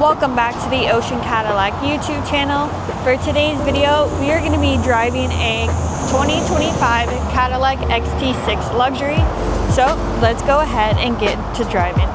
Welcome back to the Ocean Cadillac YouTube channel. For today's video, we are going to be driving a 2025 Cadillac XT6 Luxury. So let's go ahead and get to driving.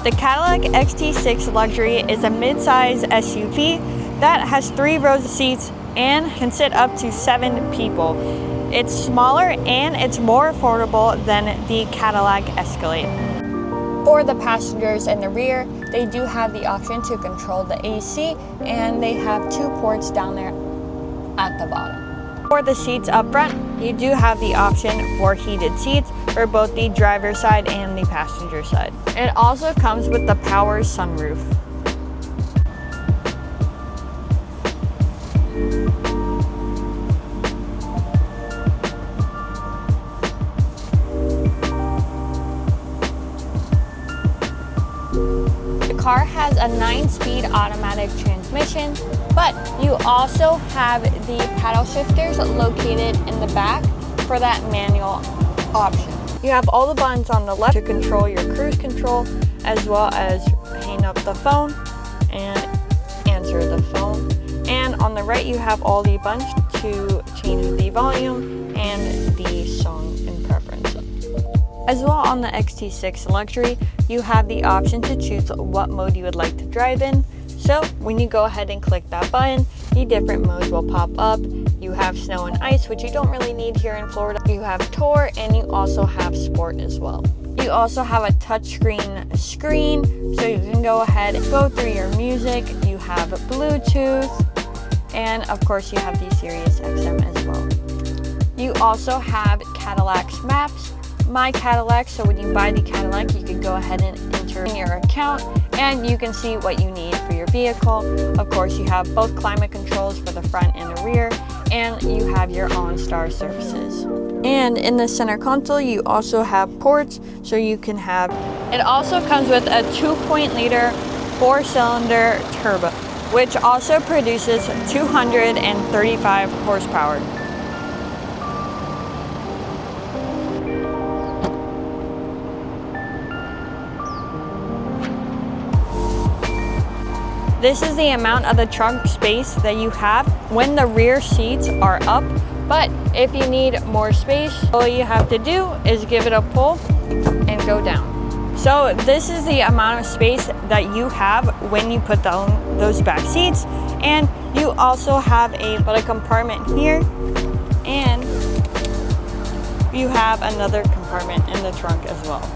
The Cadillac XT6 Luxury is a mid-size SUV that has 3 rows of seats and can sit up to 7 people. It's smaller and it's more affordable than the Cadillac Escalade. For the passengers in the rear, they do have the option to control the AC, and they have 2 ports down there at the bottom. For the seats up front, you do have the option for heated seats for both the driver's side and the passenger side. It also comes with the power sunroof. The car has a 9-speed automatic transmission, but you also have the paddle shifters located in the back for that manual option. You have all the buttons on the left to control your cruise control, as well as hang up the phone and answer the phone. And on the right, you have all the buttons to change the volume and the song and preference. As well, on the XT6 Luxury, you have the option to choose what mode you would like to drive in. So when you go ahead and click that button, the different modes will pop up. You have snow and ice, which you don't really need here in Florida. You have tour, and you also have sport as well. You also have a touchscreen screen, so you can go ahead and go through your music. You have Bluetooth, and of course you have the Sirius XM as well. You also have Cadillac's maps, My Cadillac, so when you buy the Cadillac, you can go ahead and enter in your account and you can see what you need for your vehicle. Of course, you have both climate controls for the front and the rear, and you have your OnStar services. And in the center console, you also have ports, so you can have... It also comes with a 2.0-liter 4-cylinder turbo, which also produces 235 horsepower. This is the amount of the trunk space that you have when the rear seats are up, but if you need more space, all you have to do is give it a pull and go down. So this is the amount of space that you have when you put down those back seats. And you also have a little compartment here, and you have another compartment in the trunk as well.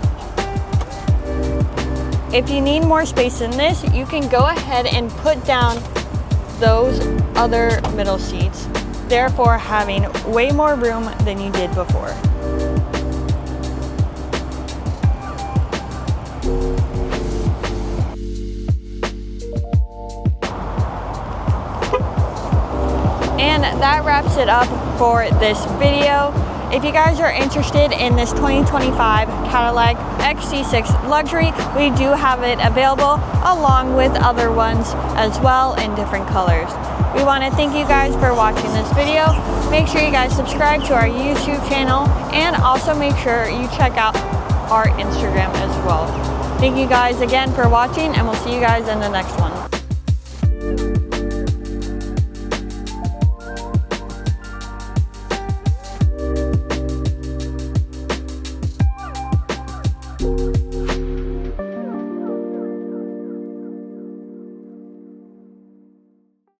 If you need more space in this, you can go ahead and put down those other middle seats, therefore having way more room than you did before. And that wraps it up for this video. If you guys are interested in this 2025 Cadillac XT6 Luxury, we do have it available along with other ones as well in different colors. We want to thank you guys for watching this video. Make sure you guys subscribe to our YouTube channel, and also make sure you check out our Instagram as well. Thank you guys again for watching, and we'll see you guys in the next one.